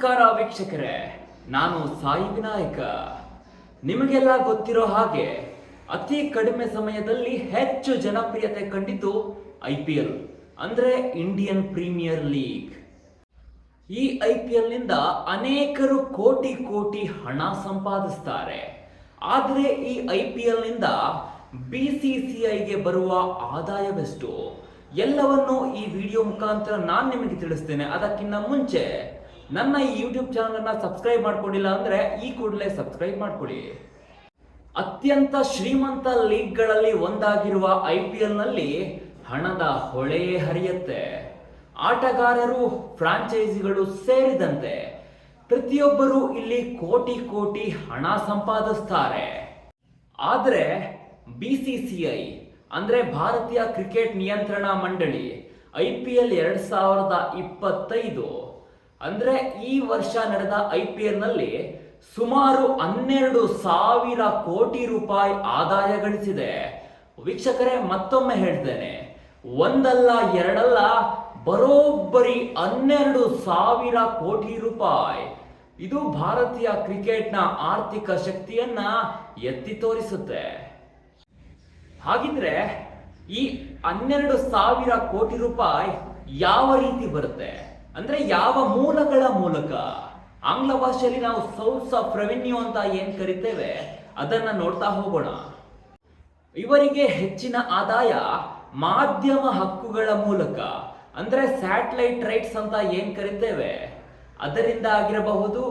ನಮಸ್ಕಾರ ವೀಕ್ಷಕರೇ, ನಾನು ಸಾಯಿ ವಿನಾಯಕ. ನಿಮಗೆಲ್ಲ ಗೊತ್ತಿರೋ ಹಾಗೆ ಅತಿ ಕಡಿಮೆ ಸಮಯದಲ್ಲಿ ಹೆಚ್ಚು ಜನಪ್ರಿಯತೆ ಕಂಡಿದ್ದು IPL ಅಂದ್ರೆ ಇಂಡಿಯನ್ ಪ್ರೀಮಿಯರ್ ಲೀಗ್. ಈ IPL ನಿಂದ ಅನೇಕರು ಕೋಟಿ ಕೋಟಿ ಹಣ ಸಂಪಾದಿಸ್ತಾರೆ. ಆದರೆ ಈ IPL ನಿಂದ BCCIಗೆ ಬರುವ ಆದಾಯವೆಷ್ಟು ಎಲ್ಲವನ್ನು ಈ ವಿಡಿಯೋ ಮುಖಾಂತರ ನಾನು ನಿಮಗೆ ತಿಳಿಸ್ತೇನೆ. ಅದಕ್ಕಿಂತ ಮುಂಚೆ ನನ್ನ ಈ ಯೂಟ್ಯೂಬ್ ಚಾನಲ್ ಅನ್ನ ಸಬ್ಸ್ಕ್ರೈಬ್ ಮಾಡ್ಕೊಂಡಿಲ್ಲ ಅಂದ್ರೆ ಈ ಕೂಡಲೇ ಸಬ್ಸ್ಕ್ರೈಬ್ ಮಾಡ್ಕೊಳ್ಳಿ. ಅತ್ಯಂತ ಶ್ರೀಮಂತ ಲೀಗ್ಗಳಲ್ಲಿ ಒಂದಾಗಿರುವ IPL ನಲ್ಲಿ ಹಣದ ಹೊಳೆ ಹರಿಯುತ್ತೆ. ಆಟಗಾರರು, ಫ್ರಾಂಚೈಸಿಗಳು ಸೇರಿದಂತೆ ಪ್ರತಿಯೊಬ್ಬರು ಇಲ್ಲಿ ಕೋಟಿ ಕೋಟಿ ಹಣ ಸಂಪಾದಿಸ್ತಾರೆ. ಆದರೆ BCCI ಅಂದ್ರೆ ಭಾರತೀಯ ಕ್ರಿಕೆಟ್ ನಿಯಂತ್ರಣ ಮಂಡಳಿ IPL 2025 ಅಂದ್ರೆ ಈ ವರ್ಷ ನಡೆದ IPL ನಲ್ಲಿ ಸುಮಾರು 12,000 ಕೋಟಿ ರೂಪಾಯಿ ಆದಾಯ ಗಳಿಸಿದೆ. ವೀಕ್ಷಕರೇ, ಮತ್ತೊಮ್ಮೆ ಹೇಳ್ತೇನೆ, ಒಂದಲ್ಲ ಎರಡಲ್ಲ, ಬರೋಬ್ಬರಿ 12,000 ಕೋಟಿ ರೂಪಾಯಿ. ಇದು ಭಾರತೀಯ ಕ್ರಿಕೆಟ್ನ ಆರ್ಥಿಕ ಶಕ್ತಿಯನ್ನ ಎತ್ತಿ ತೋರಿಸುತ್ತೆ. ಹಾಗಿದ್ರೆ ಈ 12,000 ಕೋಟಿ ರೂಪಾಯಿ ಯಾವ ರೀತಿ ಬರುತ್ತೆ ಅಂದ್ರೆ ಯಾವ ಮೂಲಗಳ ಮೂಲಕ? ಆಂಗ್ಲ ಭಾಷೆಯಲ್ಲಿ ನಾವು ಸೋರ್ಸ್ ಆಫ್ ರೆವಿನ್ಯೂ ಅಂತ ಏನ್ ಕರಿತೇವೆ ಅದನ್ನ ನೋಡ್ತಾ ಹೋಗೋಣ. ಇವರಿಗೆ ಹೆಚ್ಚಿನ ಆದಾಯ ಮಾಧ್ಯಮ ಹಕ್ಕುಗಳ ಮೂಲಕ ಅಂದ್ರೆ ಸ್ಯಾಟಲೈಟ್ ರೈಟ್ಸ್ ಅಂತ ಏನ್ ಕರಿತೇವೆ ಅದರಿಂದ ಆಗಿರಬಹುದು.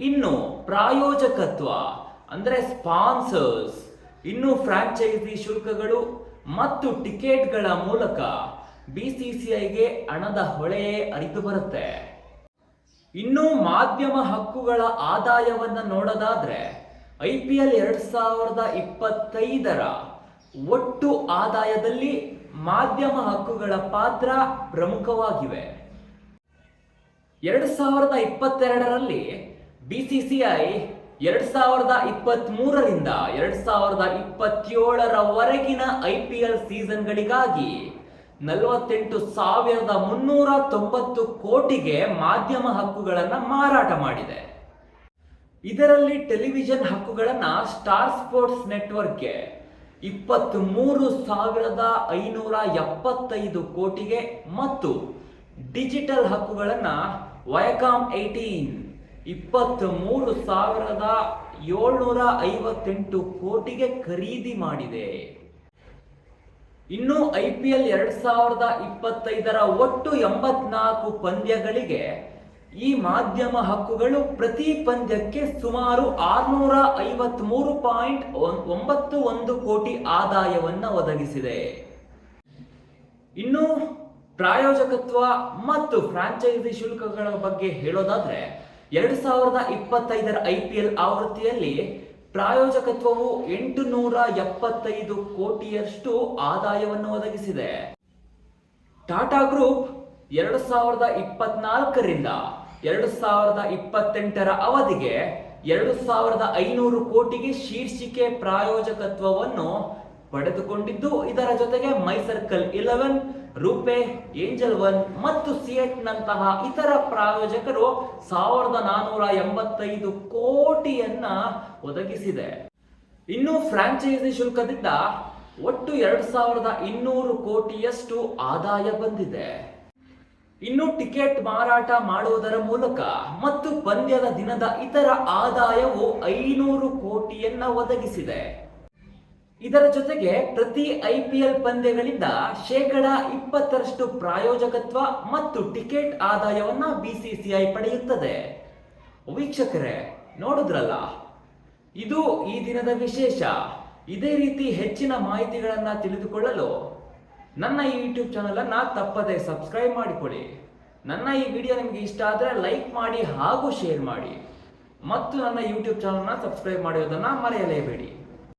ಇನ್ನು ಪ್ರಾಯೋಜಕತ್ವ ಅಂದ್ರೆ ಸ್ಪಾನ್ಸರ್ಸ್, ಇನ್ನು ಫ್ರಾಂಚೈಸಿ ಶುಲ್ಕಗಳು ಮತ್ತು ಟಿಕೆಟ್ಗಳ ಮೂಲಕ BCCIಗೆ ಹಣದ ಹೊಳೆ ಹರಿದು ಬರುತ್ತೆ. ಇನ್ನು ಮಾಧ್ಯಮ ಹಕ್ಕುಗಳ ಆದಾಯವನ್ನ ನೋಡೋದಾದ್ರೆ IPL 2025 ಒಟ್ಟು ಆದಾಯದಲ್ಲಿ ಮಾಧ್ಯಮ ಹಕ್ಕುಗಳ ಪಾತ್ರ ಪ್ರಮುಖವಾಗಿವೆ. 2022ರಲ್ಲಿ BCCI 2023ರಿಂದ 2027ರವರೆಗಿನ IPL ಸೀಸನ್ಗಳಿಗಾಗಿ 48,390 ಕೋಟಿಗೆ ಮಾಧ್ಯಮ ಹಕ್ಕುಗಳನ್ನು ಮಾರಾಟ ಮಾಡಿದೆ. ಇದರಲ್ಲಿ ಟೆಲಿವಿಷನ್ ಹಕ್ಕುಗಳನ್ನು ಸ್ಟಾರ್ ಸ್ಪೋರ್ಟ್ಸ್ ನೆಟ್ವರ್ಕ್ಗೆ 23,575 ಕೋಟಿಗೆ ಮತ್ತು ಡಿಜಿಟಲ್ ಹಕ್ಕುಗಳನ್ನು ವಯಾಕಾಮ್ 18 23,758 ಕೋಟಿಗೆ ಖರೀದಿ ಮಾಡಿದೆ. ಇನ್ನು IPL 2025 ಒಟ್ಟು 84 ಪಂದ್ಯಗಳಿಗೆ ಈ ಮಾಧ್ಯಮ ಹಕ್ಕುಗಳು ಪ್ರತಿ ಪಂದ್ಯಕ್ಕೆ ಸುಮಾರು 653.91 ಕೋಟಿ ಆದಾಯವನ್ನು ಒದಗಿಸಿದೆ. ಇನ್ನು ಪ್ರಾಯೋಜಕತ್ವ ಮತ್ತು ಫ್ರಾಂಚೈಸಿ ಶುಲ್ಕಗಳ ಬಗ್ಗೆ ಹೇಳೋದಾದ್ರೆ 2025 IPL ಆವೃತ್ತಿಯಲ್ಲಿ ಪ್ರಾಯೋಜಕತ್ವವು 875 ಕೋಟಿಯಷ್ಟು ಆದಾಯವನ್ನು ಒದಗಿಸಿದೆ. ಟಾಟಾ ಗ್ರೂಪ್ 2024ರಿಂದ 2028ರ ಅವಧಿಗೆ 2,500 ಕೋಟಿಗೆ ಶೀರ್ಷಿಕೆ ಪ್ರಾಯೋಜಕತ್ವವನ್ನು ಪಡೆದುಕೊಂಡಿದ್ದು, ಇದರ ಜೊತೆಗೆ ಮೈ ಸರ್ಕಲ್ 11, ರೂಪೇ, ಏಂಜಲ್ 1 ಮತ್ತು ಸಿಯೆಟ್ ನಂತಹ ಇತರ ಪ್ರಾಯೋಜಕರು 1,485 ಕೋಟಿಯನ್ನ ಒದಗಿಸಿದೆ. ಇನ್ನು ಫ್ರಾಂಚೈಸಿ ಶುಲ್ಕದಿಂದ ಒಟ್ಟು 2,200 ಕೋಟಿಯಷ್ಟು ಆದಾಯ ಬಂದಿದೆ. ಇನ್ನು ಟಿಕೆಟ್ ಮಾರಾಟ ಮಾಡುವುದರ ಮೂಲಕ ಮತ್ತು ಪಂದ್ಯದ ದಿನದ ಇತರ ಆದಾಯವು 500 ಕೋಟಿಯನ್ನ ಒದಗಿಸಿದೆ. ಇದರ ಜೊತೆಗೆ ಪ್ರತಿ IPL ಪಂದ್ಯಗಳಿಂದ 20% ಪ್ರಾಯೋಜಕತ್ವ ಮತ್ತು ಟಿಕೆಟ್ ಆದಾಯವನ್ನ BCCI ಪಡೆಯುತ್ತದೆ. ವೀಕ್ಷಕರೇ, ನೋಡಿದ್ರಲ್ಲ, ಇದು ಈ ದಿನದ ವಿಶೇಷ. ಇದೇ ರೀತಿ ಹೆಚ್ಚಿನ ಮಾಹಿತಿಗಳನ್ನ ತಿಳಿದುಕೊಳ್ಳಲು ನನ್ನ ಈ ಯೂಟ್ಯೂಬ್ ಚಾನಲ್ ಅನ್ನ ತಪ್ಪದೆ ಸಬ್ಸ್ಕ್ರೈಬ್ ಮಾಡಿಕೊಳ್ಳಿ. ನನ್ನ ಈ ವಿಡಿಯೋ ನಿಮಗೆ ಇಷ್ಟ ಆದರೆ ಲೈಕ್ ಮಾಡಿ ಹಾಗೂ ಶೇರ್ ಮಾಡಿ ಮತ್ತು ನನ್ನ ಯೂಟ್ಯೂಬ್ ಚಾನಲ್ನ ಸಬ್ಸ್ಕ್ರೈಬ್ ಮಾಡೋದನ್ನ ಮರೆಯಲೇಬೇಡಿ.